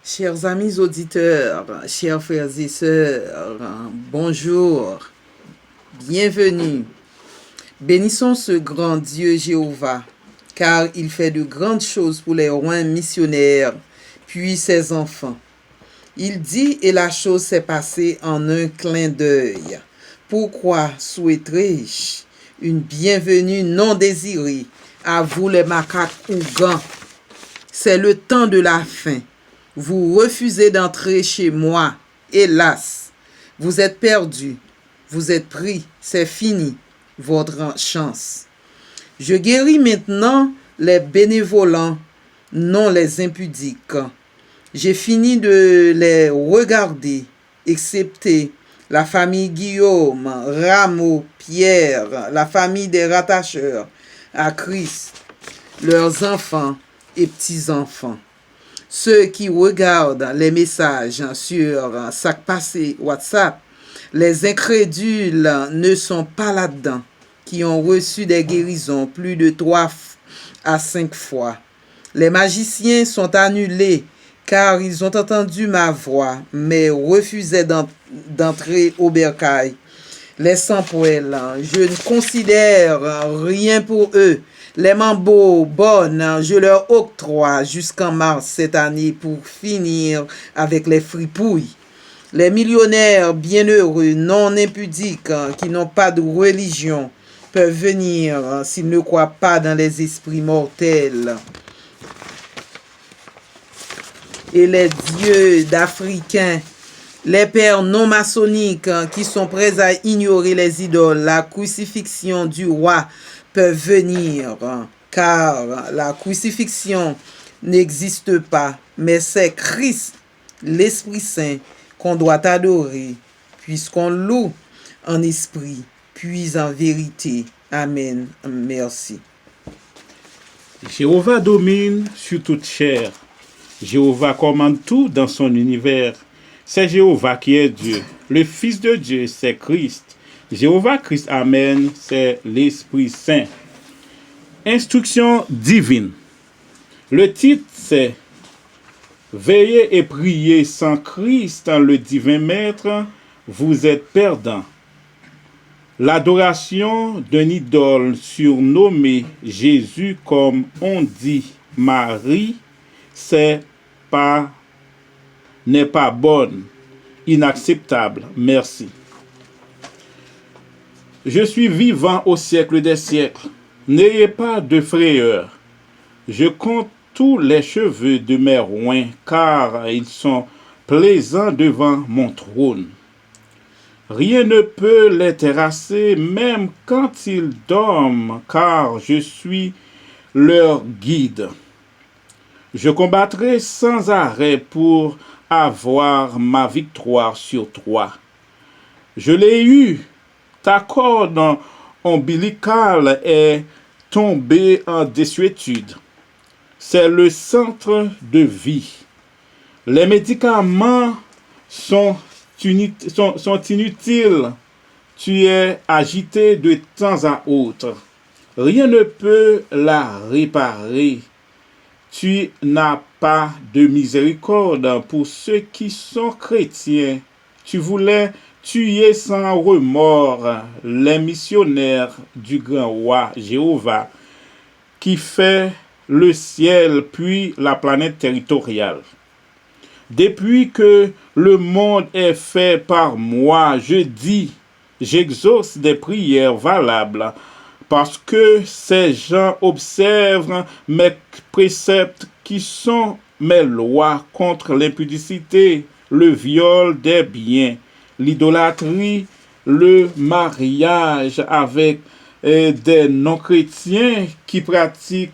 Chers amis auditeurs, chers frères et sœurs, bonjour, bienvenue. Bénissons ce grand Dieu Jéhovah, car il fait de grandes choses pour les rois missionnaires, puis ses enfants. Il dit et la chose s'est passée en un clin d'œil. Pourquoi souhaiterais-je une bienvenue non désirée à vous les macaques ougans? C'est le temps de la fin. Vous refusez d'entrer chez moi. Hélas, vous êtes perdus. Vous êtes pris. C'est fini, votre chance. Je guéris maintenant les bénévolents, non les impudiques. J'ai fini de les regarder, excepté la famille Guillaume, Rameau, Pierre, la famille des rattacheurs à Christ, leurs enfants et petits-enfants. Ceux qui regardent les messages sur Sac Passé WhatsApp, les incrédules ne sont pas là-dedans, qui ont reçu des guérisons plus de 3 à 5 fois. Les magiciens sont annulés car ils ont entendu ma voix, mais refusaient d'entrer au bercail. Les sans-poêles, je ne considère rien pour eux. Les mambots bonnes, je leur octroie jusqu'en mars cette année pour finir avec les fripouilles. Les millionnaires bienheureux, non impudiques, qui n'ont pas de religion, peuvent venir s'ils ne croient pas dans les esprits mortels. Et les dieux d'Africains, les pères non maçonniques qui sont prêts à ignorer les idoles, la crucifixion du roi peuvent venir, car la crucifixion n'existe pas, mais c'est Christ, l'Esprit Saint, qu'on doit adorer, puisqu'on loue en esprit, puis en vérité. Amen. Merci. Jéhovah domine sur toute chair. Jéhovah commande tout dans son univers. C'est Jéhovah qui est Dieu. Le Fils de Dieu, c'est Christ. Jéhovah Christ, Amen, c'est l'Esprit Saint. Instruction divine. Le titre, c'est Veillez et priez sans Christ, le divin maître, vous êtes perdants. L'adoration d'un idole surnommé Jésus, comme on dit Marie, n'est pas bonne, inacceptable. Merci. Je suis vivant au siècle des siècles. N'ayez pas de frayeur. Je compte tous les cheveux de mes roins, car ils sont plaisants devant mon trône. Rien ne peut les terrasser, même quand ils dorment, car je suis leur guide. Je combattrai sans arrêt pour avoir ma victoire sur toi. Je l'ai eu. Ta corde ombilicale est tombée en désuétude. C'est le centre de vie. Les médicaments sont inutiles. Tu es agité de temps à autre. Rien ne peut la réparer. Tu n'as pas de miséricorde pour ceux qui sont chrétiens. Tu voulais tuer sans remords les missionnaires du grand roi Jéhovah qui fait le ciel puis la planète territoriale. Depuis que le monde est fait par moi, je dis, j'exauce des prières valables parce que ces gens observent mes préceptes qui sont mes lois contre l'impudicité, le viol des biens, l'idolâtrie, le mariage avec des non-chrétiens qui pratiquent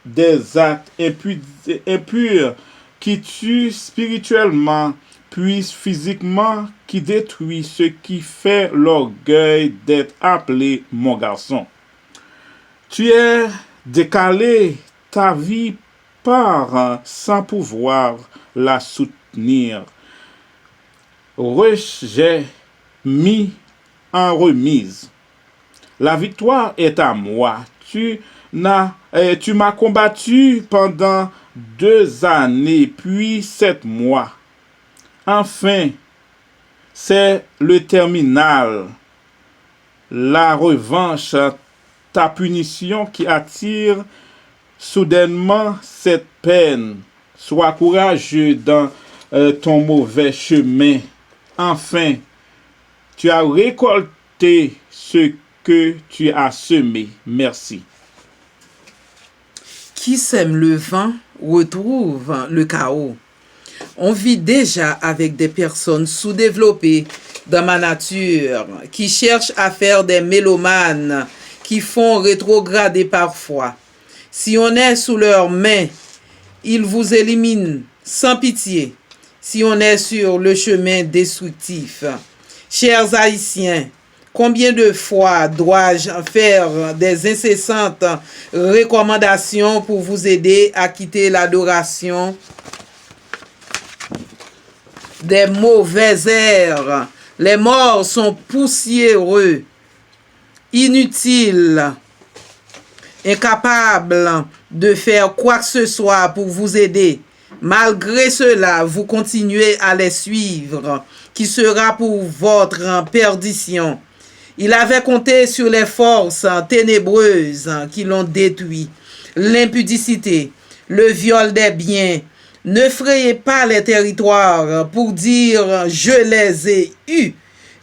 des actes impurs, qui tuent spirituellement, puis physiquement, qui détruit ce qui fait l'orgueil d'être appelé mon garçon. Tu es décalé, ta vie part sans pouvoir la soutenir. J'ai mis en remise. La victoire est à moi. Tu m'as combattu pendant 2 années, puis 7 mois. Enfin, c'est le terminal, la revanche, ta punition qui attire soudainement cette peine. Sois courageux dans ton mauvais chemin. Enfin, tu as récolté ce que tu as semé. Merci. Qui sème le vent retrouve le chaos. On vit déjà avec des personnes sous-développées dans ma nature, qui cherchent à faire des mélomanes, qui font rétrograder parfois. Si on est sous leurs mains, ils vous éliminent sans pitié. Si on est sur le chemin destructif. Chers Haïtiens, combien de fois dois-je faire des incessantes recommandations pour vous aider à quitter l'adoration des mauvais airs? Les morts sont poussiéreux, inutiles, incapables de faire quoi que ce soit pour vous aider. Malgré cela, vous continuez à les suivre, qui sera pour votre perdition. Il avait compté sur les forces ténébreuses qui l'ont détruit. L'impudicité, le viol des biens. Ne frayez pas les territoires pour dire « je les ai eus ».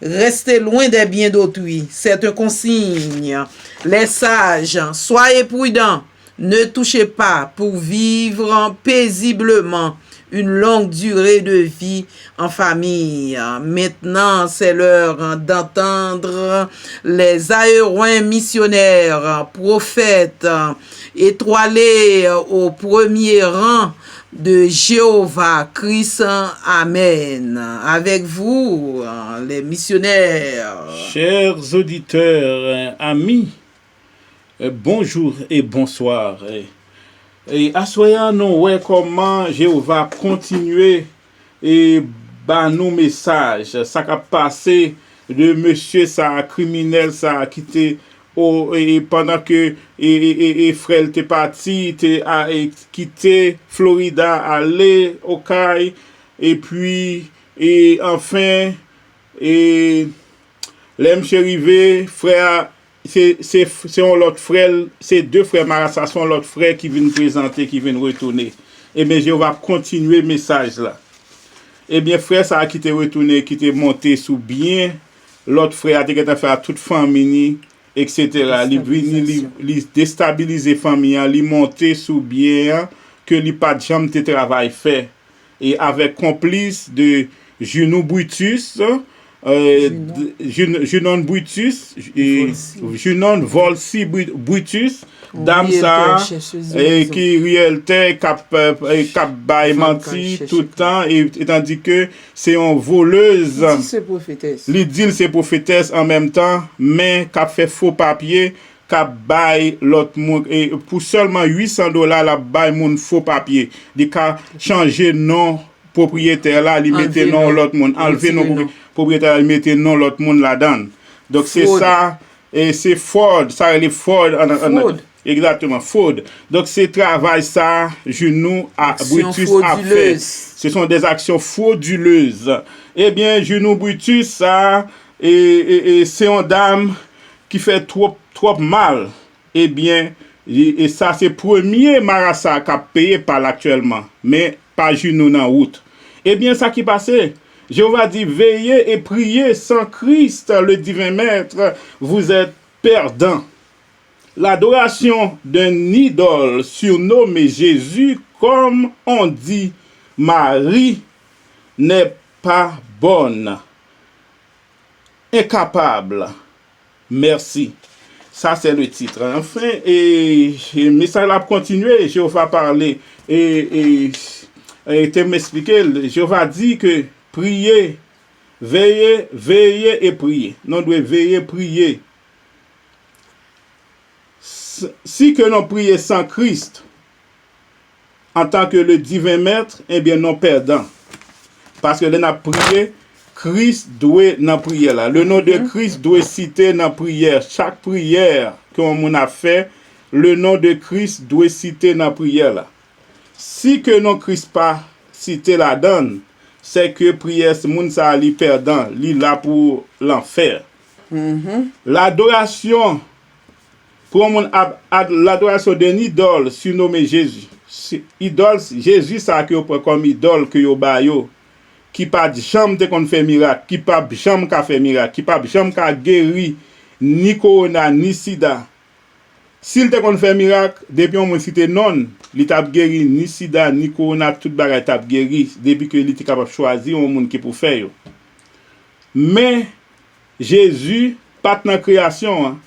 Restez loin des biens d'autrui, c'est un consigne. Les sages, soyez prudents, ne touchez pas pour vivre paisiblement une longue durée de vie en famille. Maintenant, c'est l'heure d'entendre les aérins missionnaires, prophètes, étoilés au premier rang de Jéhovah Christ. Amen. Avec vous, les missionnaires. Chers auditeurs, amis, bonjour et bonsoir. Et assoyons nous ouais comment Jéhovah continue et bah nous message ça a passé de monsieur ça criminel ça qui était et pendant que et frère était parti quitté Florida aller au Caille et puis et enfin et l'aime arrivé frère c'est un l'autre frère, c'est 2 frères Marassa sont l'autre frère qui viennent présenter, qui viennent retourner. Et bien, je vais continuer le message là. Et bien, frère, ça a quitté retourner, qui était monté sous bien. L'autre frère a été fait à toute famille, etc. Il déstabiliser la famille, il monter sous bien, que il pas de jamais de travail fait. Et avec complice de Junon Brutus, Junon Brutus et Junon Volsi Brutus dame ça et qui réalité cap bay menti tout le temps et tandis que c'est une voleuse l'idile c'est prophétesse en même temps mais cap fait faux papier cap bay l'autre monde et pour seulement $800 la bay moun faux papier di ka changer nom propriétaire là li mette non l'autre monde enlever non propriétaire mettait non l'autre monde là-dedans. Donc c'est ça et c'est Ford, ça les Ford exactement Ford. Donc c'est travail ça genou à Brutus a fait. Ce sont des actions frauduleuses. Eh bien genou Brutus ça et c'est une dame qui fait trop mal. Eh bien et ça c'est premier Marassa qui a payé par actuellement mais pas genou en route. Eh bien ça qui passait Jéhovah dit, veillez et priez sans Christ, le divin maître, vous êtes perdants. L'adoration d'un idole surnommé Jésus, comme on dit Marie, n'est pas bonne. Incapable. Merci. Ça, c'est le titre. Enfin, et le message a continué, Jéhovah parler et m'expliquer. Jéhovah dit que priez, veillez et priez. Non, doit veiller, prier. Si que nous prions sans Christ, en tant que le divin maître, eh bien, nous perdons. Parce que nous avons prié, Christ doit dans prière là. Le nom de Christ doit citer dans prière. Chaque prière qu'on a fait, le nom de Christ doit citer dans prière là. si que non Christ pas cité la donne, c'est que prière ce monde ça li perdant, li là pour l'enfer. L'adoration pour mon l'adoration d'un idole surnommé Jésus. Idole Jésus ça que prend comme idole que yo ba yo qui pas jamais te kon fait miracle, qui pas jamais ka fait miracle, qui pas jamais ka guéri ni corona ni sida. S'il te kon fait miracle, depuis on cité non, li t'a guéri ni sida ni corona tout bagay t'a guéri depuis que li était capable choisir un monde qui pour faire yo. Mais Jésus pas dans création, hein.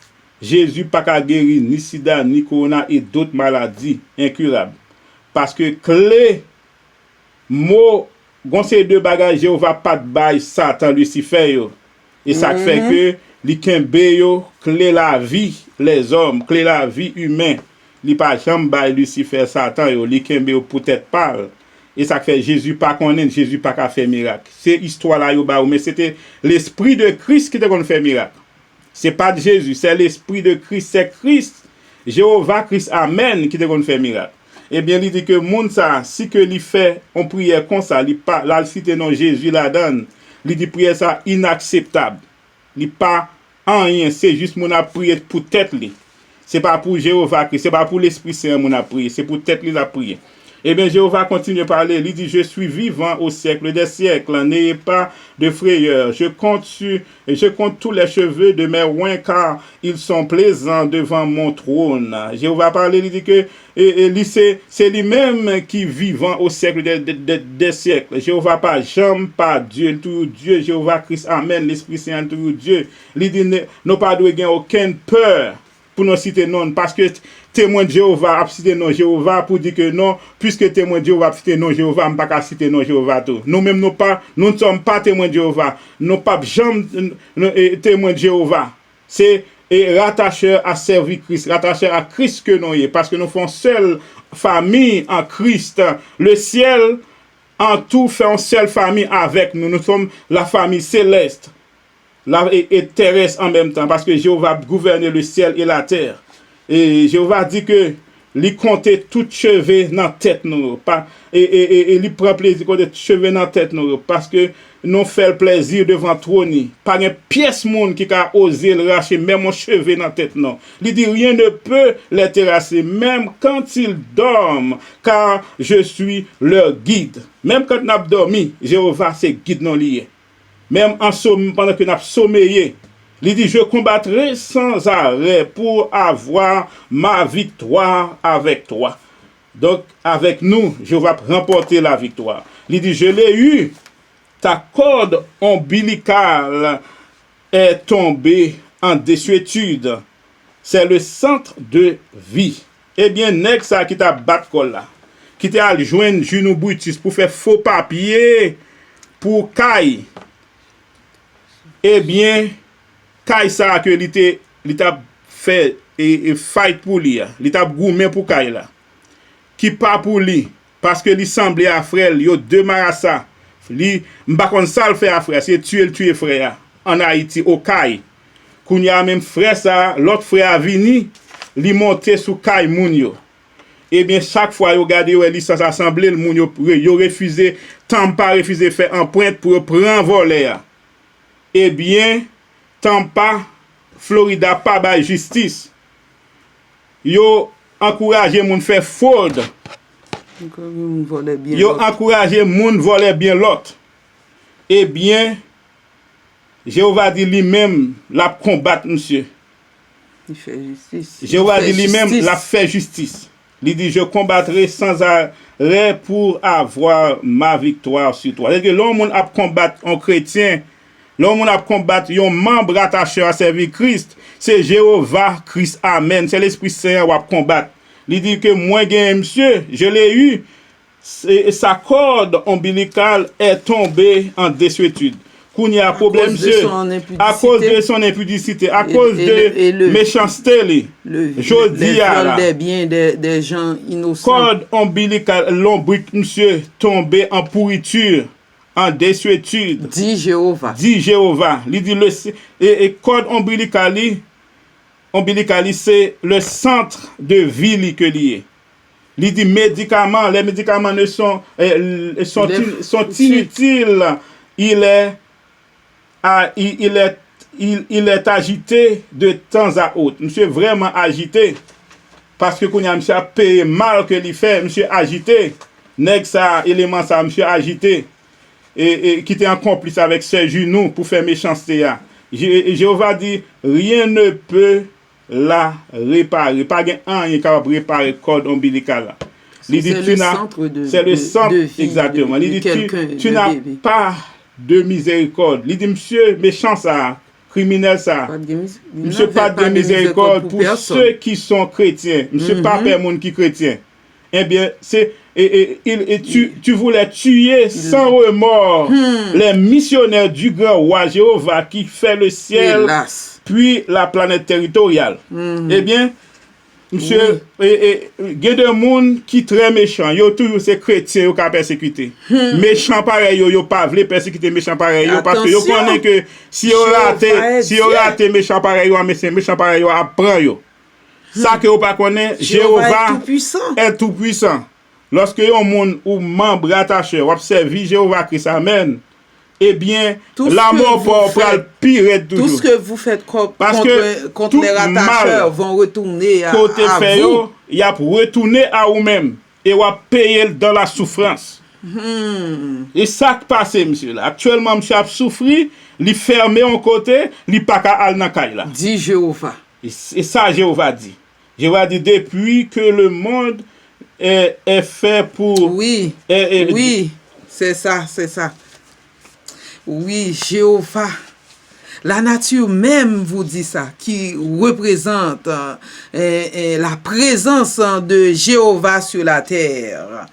Jésus pas ka guéri ni sida ni corona et d'autres maladies incurables. Parce que clé mot gon ces deux bagages Jéhovah pas de bail Satan Lucifer yo. Et ça fait que li kembe yo clé la vie les hommes, clé la vie humain. Li pas jamais bail Lucifer Satan yo, li kembe yo peut-être pas. Et ça fait Jésus pas connaît, Jésus pas ka faire miracle. C'est histoire là yo ba mais c'était l'esprit de Christ qui te kon faire miracle. C'est pas de Jésus, c'est l'esprit de Christ, c'est Christ. Jéhovah Christ Amen qui te kon faire miracle. Eh bien, il dit que moun ça, si que li fait on prière comme ça, li pas là cité non Jésus la donne, il dit prière ça inacceptable. Li pas en rien, c'est juste mon a prier pour tête li. C'est pas pour Jéhovah Christ, c'est pas pour l'Esprit Saint mon a prier, c'est pour tête li la prier. Eh bien, Jéhovah continue à parler. Il dit, je suis vivant au siècle des siècles. N'ayez pas de frayeur. Je compte tous les cheveux de mes roins, car ils sont plaisants devant mon trône. Jéhovah parle, il dit que c'est lui-même qui vivant au siècle des siècles. Jéhovah pas jamais pas Dieu, tout Dieu, Jéhovah Christ, Amen, l'Esprit Saint, tout Dieu. Il dit, nous pas de gagner aucune peur pour nous citer non, parce que témoin de Jéhovah a cité non Jéhovah pour dire que non, puisque témoin de Jéhovah a cité non Jéhovah, on ne peut pas citer non Jéhovah tout. Nous-mêmes, nous ne sommes pas témoins de Jéhovah. Nous ne sommes pas jamais témoins de Jéhovah. C'est rattaché à servir Christ, rattaché à Christ que nous y est, parce que nous faisons seule famille en Christ. Le ciel, en tout, fait une seule famille avec nous. Nous sommes la famille céleste et terrestre en même temps, parce que Jéhovah gouverne le ciel et la terre. Et Jéhovah dit que lui compter tout cheveux dans la tête nous pas et lui prend plaisir compter tout cheveux dans la tête nous parce que nous fait plaisir devant trône pas une pièce monde qui a osé le racher même mon cheveu dans la tête non. Il dit rien ne peut les terrasser même quand ils dorment car je suis leur guide. Même quand n'a dormi, Jéhovah c'est guide non lié. Même en somme pendant que n'a sommeillé, il dit, je combattrai sans arrêt pour avoir ma victoire avec toi. Donc, avec nous, je vais remporter la victoire. Il dit, je l'ai eu. Ta corde ombilicale est tombée en désuétude. C'est le centre de vie. Eh bien, nèg ça qui t'a battu col là, qui t'a joindre genou boutis pour faire faux papier pour caille. Eh bien, Kay ça que li t'a fait et fight pour lui, li t'a gourmé pour Kay là. Qui pas pour lui parce que li semblait à frère, yo deux marassa. Li m'pa kon ça le faire à frère, c'est tuer frère en Haïti au Kay. Kounya même frère ça, l'autre frère a vini, li monter sous Kay moun yo. Eh bien chaque fois yo regarder yo li ça assemblée le moun yo refusé, tant pas refusé faire empreinte pour prendre voler. Eh bien Tampa, Florida, pas by justice. Yo encouragé moun faire fraude. Yo encouragé moun voler bien l'autre. Eh bien, Jéhovah dit lui-même la combattre monsieur. Il fait justice. Jéhovah dit lui-même la fait justice. Il dit je combattrai sans arrêt pour avoir ma victoire sur toi. C'est que l'homme a combattre un chrétien. L'homme a combattu un membre attaché à servir Christ. C'est Jéhovah Christ. Amen. C'est l'Esprit Saint qui a combattu. Il dit que moi, monsieur, je l'ai eu. Sa corde ombilicale est tombée en désuétude. Qu'il y a un problème, monsieur. À cause de son impudicité. À cause de méchanceté. Le viol des biens des gens innocents. Corde ombilicale, l'ombrique, monsieur, tombée en pourriture. En désuétude. Dit Jéhovah. Dit Jéhovah. Il dit et corde ombilicale, c'est le centre de vie que lié. Il dit médicaments, les médicaments ne sont, sont inutiles. Il est agité de temps à autre. Monsieur est vraiment agité. Parce que quand monsieur a payé mal que il fait, monsieur agité. Nèg ça, élément ça, monsieur agité. Et qui était en complice avec ses genoux pour faire méchanceté. Jéhovah dit, rien ne peut la réparer. Pas un qui est capable de réparer le corde ombilical. C'est le centre de vie, exactement. Il dit, tu n'as pas de miséricorde. Il dit, monsieur, méchant ça, criminel ça. Monsieur, pas de miséricorde pour ceux qui sont chrétiens. Monsieur, pas pour monde qui est chrétien. Eh bien, c'est tu voulais tuer sans remords les missionnaires du grand roi Jéhovah qui fait le ciel, puis la planète territoriale. Eh bien, monsieur, il y a des gens qui sont très méchants. Ils ont toujours ces chrétiens qui ont persécuté. Méchants pareil, ils n'ont pas voulu persécuter méchants pareil. Parce que ils connaissent que si ils raté méchants pareil, méchants pareil, ils apprennent. Ça que vous ne connaissez pas, Jéhovah est tout puissant. Lorsque un monde ou membre attaché, ou observe Jéhovah Christ, amen, eh bien, la mort pour le pire toujours. Tout ce que vous faites contre les rattacheurs vont retourner à vous. Il y a pour retourner à vous-même et vous payer dans la souffrance. Et ça qui passe, monsieur. Là. Actuellement, monsieur a souffert, il fermé en côté, il pas qu'à aller dans la dit Jéhovah. Et ça, Jéhovah dit. Jéhovah dit, depuis que le monde est fait pour... Oui, oui, c'est ça. Oui, Jéhovah. La nature même vous dit ça, qui représente la présence de Jéhovah sur la terre.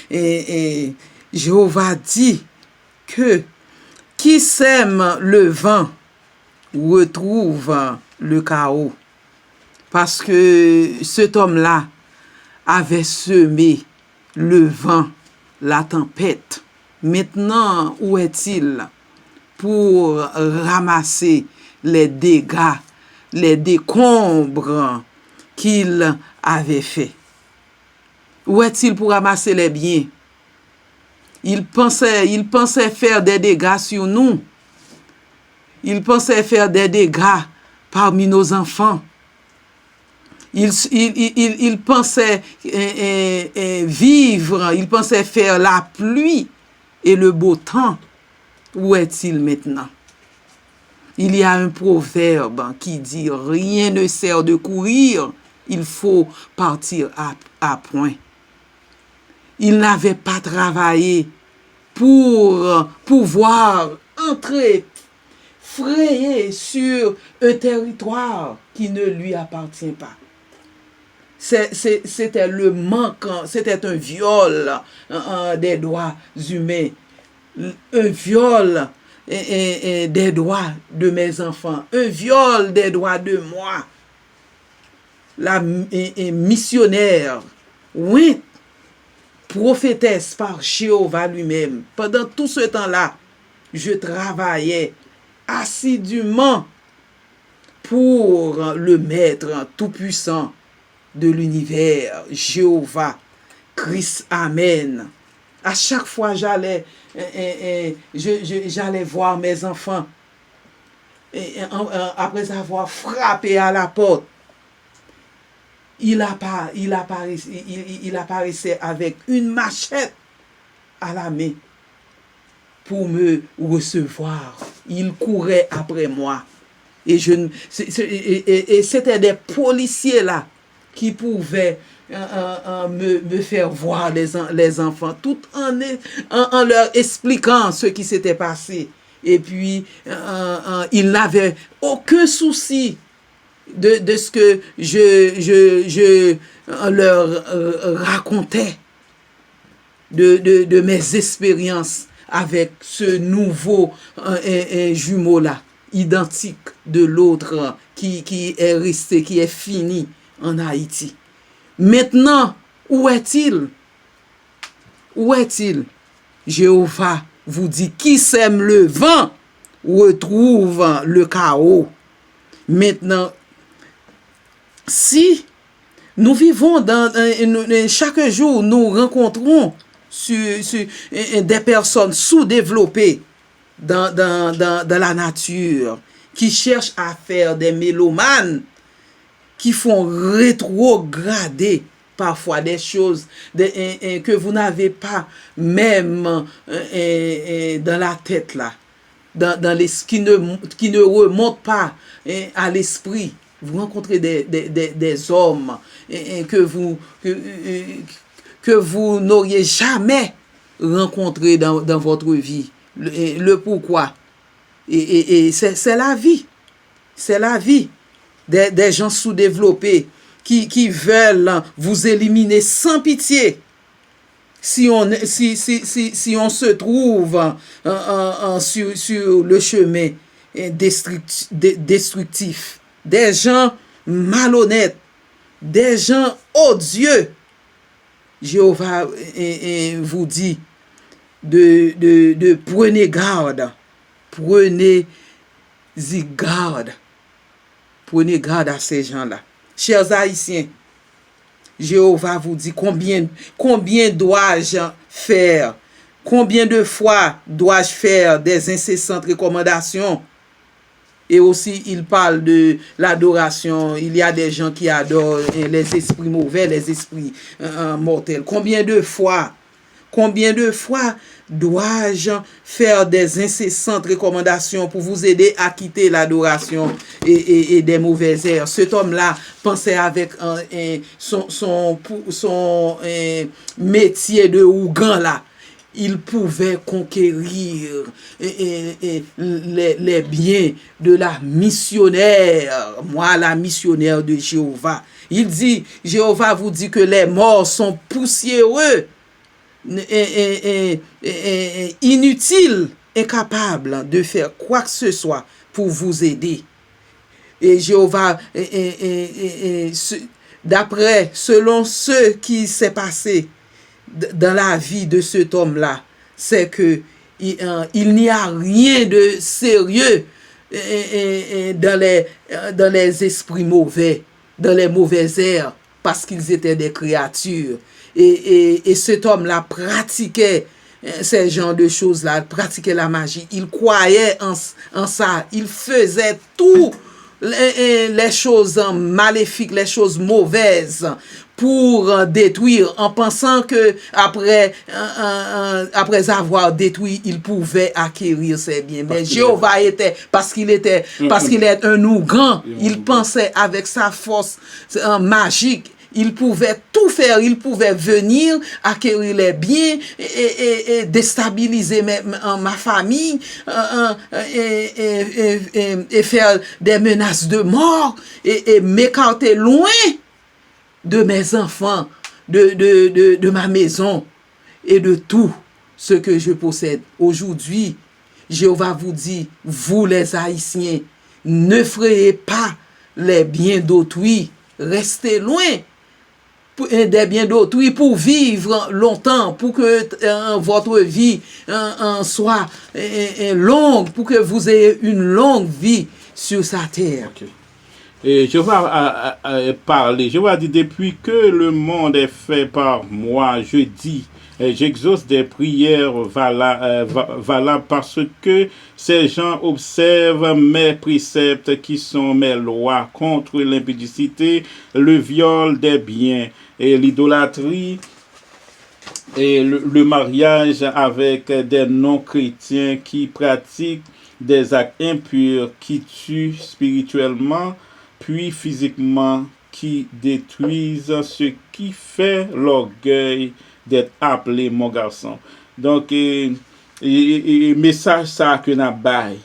Et Jéhovah dit que qui sème le vent retrouve le chaos. Parce que cet homme-là avait semé le vent, la tempête. Maintenant, où est-il pour ramasser les dégâts, les décombres qu'il avait fait? Où est-il pour ramasser les biens? Il pensait faire des dégâts sur nous. Il pensait faire des dégâts parmi nos enfants. Il pensait vivre, il pensait faire la pluie et le beau temps. Où est-il maintenant? Il y a un proverbe qui dit « Rien ne sert de courir, il faut partir à point ». Il n'avait pas travaillé pour pouvoir entrer, frayer sur un territoire qui ne lui appartient pas. C'était le manque, c'était un viol des droits humains, un viol des droits de mes enfants, un viol des droits de moi. La missionnaire, oui, prophétesse par Jéhovah lui-même. Pendant tout ce temps-là, je travaillais assidûment pour le Maître tout-puissant de l'univers, Jéhovah, Christ, amen. À chaque fois, j'allais voir mes enfants après avoir frappé à la porte. Il apparaissait avec une machette à la main pour me recevoir. Il courait après moi. Et c'était des policiers là qui pouvaient me faire voir les enfants, tout en leur expliquant ce qui s'était passé. Et puis, ils n'avaient aucun souci de ce que je leur racontais, de mes expériences avec ce nouveau jumeau-là, identique de l'autre qui est resté, qui est fini en Haïti. Maintenant, où est-il? Où est-il? Jéhovah vous dit, qui sème le vent retrouve le chaos. Maintenant, si Nous vivons chaque jour, nous rencontrons des personnes sous-développées dans la nature, qui cherchent à faire des mélomanes, qui font rétrograder parfois des choses que vous n'avez pas même dans la tête là, qui ne remontent pas à l'esprit. Vous rencontrez des hommes que vous n'auriez jamais rencontré dans votre vie. Le pourquoi. Et c'est la vie. C'est la vie. Des gens sous-développés qui veulent vous éliminer sans pitié. Si on se trouve sur le chemin destructif, des gens malhonnêtes, des gens odieux, Jéhovah vous dit de prenez garde, prenez garde à ces gens-là. Chers Haïtiens, Jéhovah vous dit combien dois-je faire, combien de fois dois-je faire des incessantes recommandations. Et aussi, il parle de l'adoration. Il y a des gens qui adorent les esprits mauvais, les esprits mortels. Combien de fois dois-je faire des incessantes recommandations pour vous aider à quitter l'adoration et des mauvaises ères? Cet homme-là pensait avec son métier de Ougan là. Il pouvait conquérir les biens de la missionnaire. Moi, la missionnaire de Jéhovah. Il dit, Jéhovah vous dit que les morts sont poussiéreux, inutiles, incapables de faire quoi que ce soit pour vous aider. Et Jéhovah, selon ce qui s'est passé dans la vie de cet homme-là, c'est que il n'y a rien de sérieux dans les esprits mauvais, dans les mauvaises ères, parce qu'ils étaient des créatures. Et cet homme-là pratiquait ces genres de choses-là, pratiquait la magie. Il croyait en ça. Il faisait tout les choses maléfiques, les choses mauvaises pour détruire, en pensant que après avoir détruit, il pouvait acquérir ses biens. Mais Jéhovah parce qu'il est un Ougan, il pensait avec sa force magique, il pouvait tout faire, il pouvait venir acquérir les biens et déstabiliser ma famille et faire des menaces de mort et m'écarter loin de mes enfants, de ma maison et de tout ce que je possède. Aujourd'hui, Jéhovah vous dit, vous les Haïtiens, ne frayez pas les biens d'autrui, restez loin des biens d'autrui pour vivre longtemps, pour que votre vie soit longue, pour que vous ayez une longue vie sur sa terre. Okay. Et Jéhovah a parlé. Jéhovah a dit, depuis que le monde est fait par moi, je dis, j'exauce des prières valables parce que ces gens observent mes préceptes qui sont mes lois contre l'impudicité, le viol des biens et l'idolâtrie et le mariage avec des non-chrétiens qui pratiquent des actes impurs, qui tuent spirituellement, puis physiquement, qui détruisent ce qui fait l'orgueil d'être appelé mon garçon. Donc, message ça que n'a bail,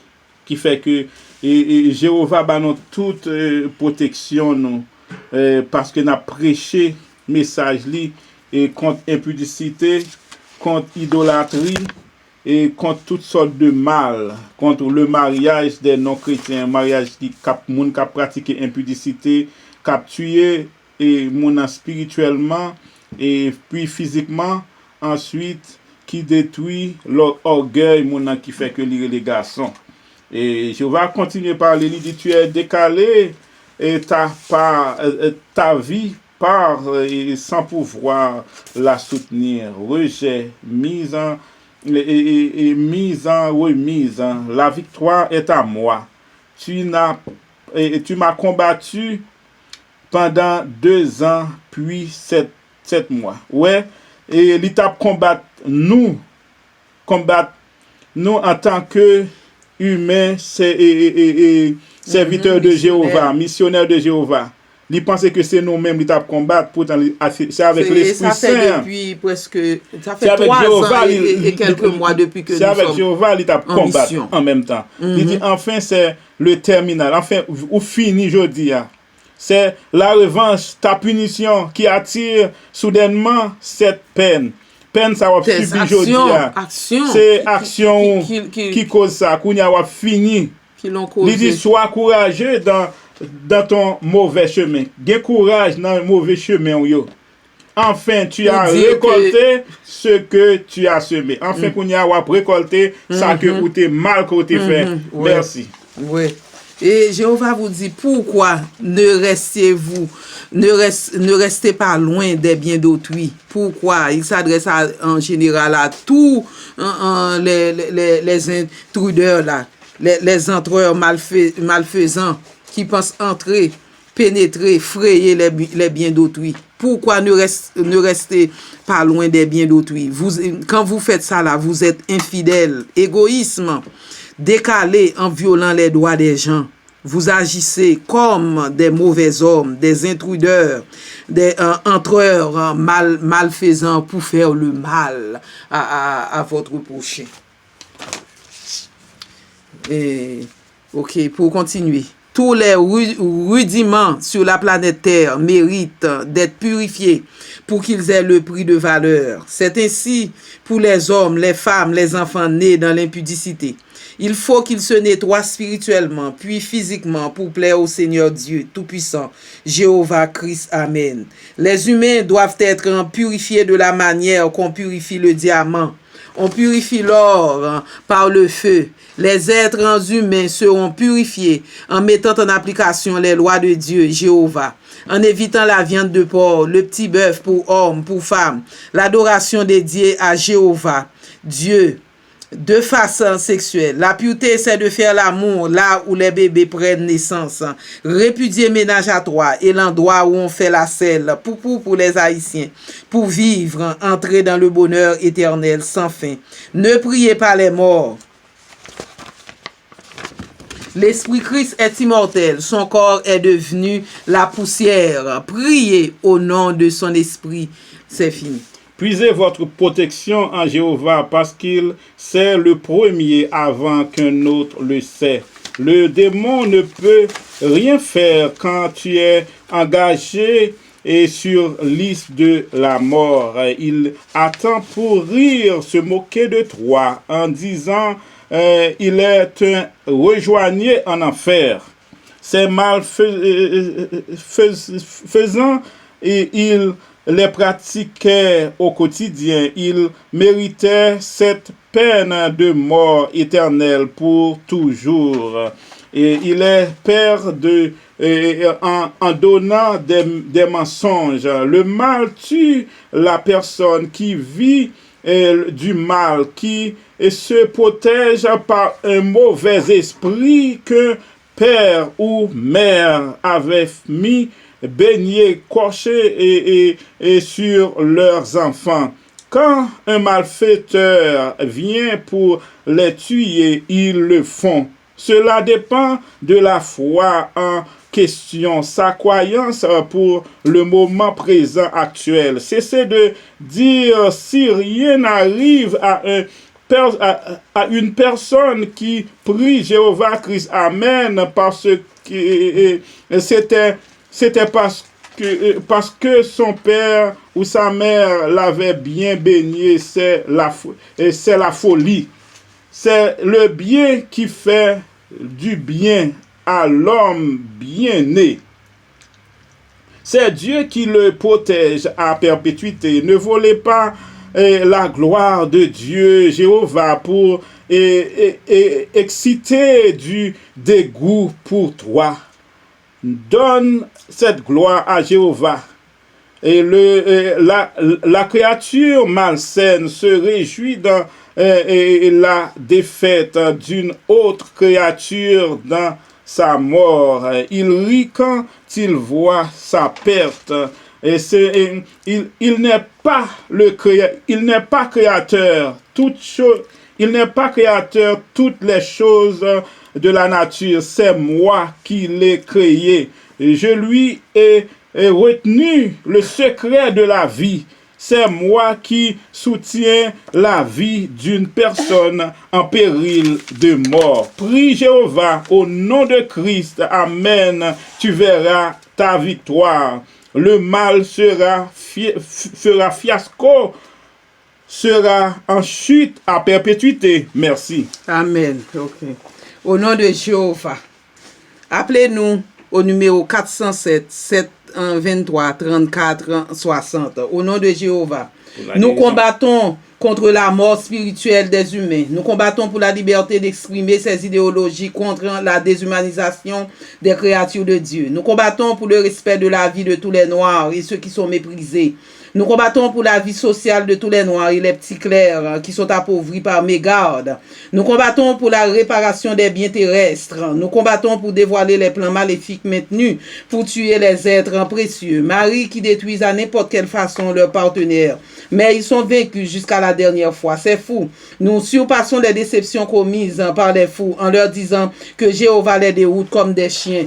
qui fait que Jéhovah ba nous toute protection nous, parce que n'a prêché message li et contre impudicité, contre idolâtrie et contre toutes sortes de mal, contre le mariage des non-chrétiens, mariage qui moun qui pratique impudicité, qui tuer et moun spirituellement et puis physiquement, ensuite qui détruit leur orgueil moun qui fait que les garçons. Et je vais continuer par parler, il dit tu es décalé et ta vie part sans pouvoir la soutenir. Rejet, mise en remise. La victoire est à moi. Tu m'as combattu pendant 2 ans, puis 7 mois. Ouais, et l'étape combattre nous en tant que humains, serviteurs de Jéhovah, missionnaires de Jéhovah. Ils pensaient que c'est nous-mêmes qui tapent combattre, pourtant c'est avec l'Esprit Saint. Depuis presque, ça fait 3 ans et quelques mois depuis que nous sommes en mission. C'est avec Jéhovah qui tapent combattre en même temps. Il dit enfin c'est le terminal, enfin ou fini jeudi. C'est la revanche, ta punition qui attire soudainement cette peine. Peine ça va subir jeudi. C'est action qui cause ça, qu'on y a fini. Il dit sois courageux dans ton mauvais chemin. Gain courage dans le mauvais chemin. Enfin, tu as récolté ce que tu as semé. Enfin, qu'on y a récolté ça que tu as mal fait. Merci. Oui. Et Jéhovah vous dit, pourquoi ne restez pas loin des biens d'autrui? Pourquoi? Il s'adresse en général à tous les intruders là, les entreurs malfaisants qui pensent entrer, pénétrer, frayer les biens d'autrui. Pourquoi ne restez pas loin des biens d'autrui? Quand vous faites ça là, vous êtes infidèle, égoïsme, décalé en violant les droits des gens. Vous agissez comme des mauvais hommes, des intruders, des entreurs malfaisants pour faire le mal à votre prochain. Et, ok, pour continuer. Tous les rudiments sur la planète Terre méritent d'être purifiés pour qu'ils aient le prix de valeur. C'est ainsi pour les hommes, les femmes, les enfants nés dans l'impudicité. Il faut qu'ils se nettoient spirituellement, puis physiquement, pour plaire au Seigneur Dieu Tout-Puissant, Jéhovah Christ. Amen. Les humains doivent être purifiés de la manière qu'on purifie le diamant. On purifie l'or par le feu. Les êtres humains seront purifiés en mettant en application les lois de Dieu, Jéhovah, en évitant la viande de porc, le petit bœuf pour hommes, pour femmes, l'adoration dédiée à Jéhovah, Dieu, de façon sexuelle. La pureté, c'est de faire l'amour là où les bébés prennent naissance. Répudier ménage à trois et l'endroit où on fait la selle, pour les Haïtiens, pour vivre, entrer dans le bonheur éternel sans fin. Ne priez pas les morts. L'Esprit Christ est immortel, son corps est devenu la poussière. Priez au nom de son Esprit. C'est fini. Puisez votre protection en Jéhovah parce qu'il sait le premier avant qu'un autre le sait. Le démon ne peut rien faire quand tu es engagé et sur liste de la mort. Il attend pour rire, se moquer de toi en disant il est un rejoigné en enfer. C'est malfaisant et il les pratiquait au quotidien. Il méritait cette peine de mort éternelle pour toujours. Et il est père en donnant des mensonges. Le mal tue la personne qui vit du mal, qui se protège par un mauvais esprit que père ou mère avait mis baigner, cocher et sur leurs enfants. Quand un malfaiteur vient pour les tuer, ils le font. Cela dépend de la foi en question, sa croyance pour le moment présent actuel. Cessez de dire si rien n'arrive à une personne qui prie Jéhovah Christ. Amen, parce que c'était parce que son père ou sa mère l'avait bien baigné. C'est la folie. C'est le bien qui fait du bien à l'homme bien né. C'est Dieu qui le protège à perpétuité. Ne volez pas la gloire de Dieu, Jéhovah, pour exciter du dégoût pour toi. Donne cette gloire à Jéhovah. Et la créature malsaine se réjouit dans la défaite d'une autre créature dans sa mort. Il rit quand il voit sa perte. Et il n'est pas créateur. Il n'est pas créateur toutes les choses de la nature. C'est moi qui l'ai créé. Et je lui ai retenu le secret de la vie. C'est moi qui soutiens la vie d'une personne en péril de mort. Prie Jéhovah au nom de Christ. Amen. Tu verras ta victoire. Le mal sera fiasco, sera en chute à perpétuité. Merci. Amen. Ok. Au nom de Jéhovah, appelez-nous au numéro 407 723 34 60. Au nom de Jéhovah, nous combattons contre la mort spirituelle des humains. Nous combattons pour la liberté d'exprimer ses idéologies contre la déshumanisation des créatures de Dieu. Nous combattons pour le respect de la vie de tous les Noirs et ceux qui sont méprisés. Nous combattons pour la vie sociale de tous les Noirs et les petits clercs qui sont appauvris par mégarde. Nous combattons pour la réparation des biens terrestres. Nous combattons pour dévoiler les plans maléfiques maintenus pour tuer les êtres précieux. Marie qui détruisent à n'importe quelle façon leurs partenaires. Mais ils sont vaincus jusqu'à la dernière fois. C'est fou. Nous surpassons les déceptions commises par les fous en leur disant que Jéhovah les déroute comme des chiens.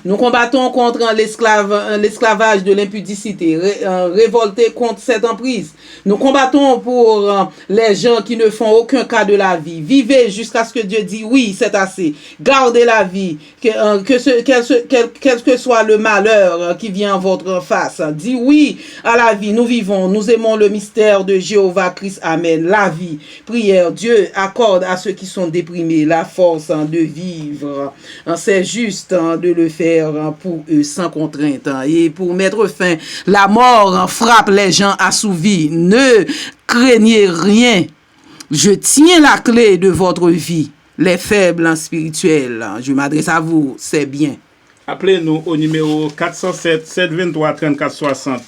Nous combattons contre l'esclavage de l'impudicité, révoltés contre cette emprise. Nous combattons pour les gens qui ne font aucun cas de la vie. Vivez jusqu'à ce que Dieu dise oui, c'est assez. Gardez la vie, quel que soit le malheur qui vient en votre face. Dis oui à la vie. Nous vivons, nous aimons le mystère de Jéhovah Christ. Amen. La vie. Prière. Dieu accorde à ceux qui sont déprimés la force de vivre. C'est juste de le faire pour eux sans contrainte. Et pour mettre fin, la mort frappe les gens assouvis. Ne craignez rien. Je tiens la clé de votre vie. Les faibles spirituels. Je m'adresse à vous, c'est bien. Appelez-nous au numéro 407 723 34 60.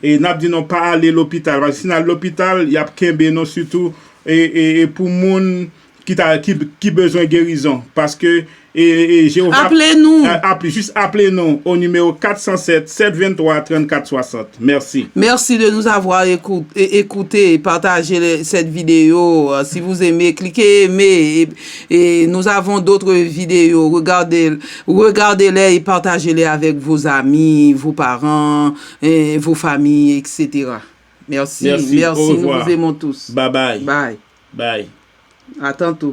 Et n'a dit non pas aller à l'hôpital. Parce que si à l'hôpital, il y a qu'un non surtout et pour moun qui besoin de guérison. Parce que Jéhovah, appelez-nous. Appelez-nous au numéro 407 723 34 60. Merci. Merci de nous avoir écouté et partagé cette vidéo. Si vous aimez, cliquez aimer et nous avons d'autres vidéos. Regardez-les et partagez-les avec vos amis, vos parents, vos familles, etc. Merci. Nous vous aimons tous. Bye bye. Bye. Bye. À tantôt.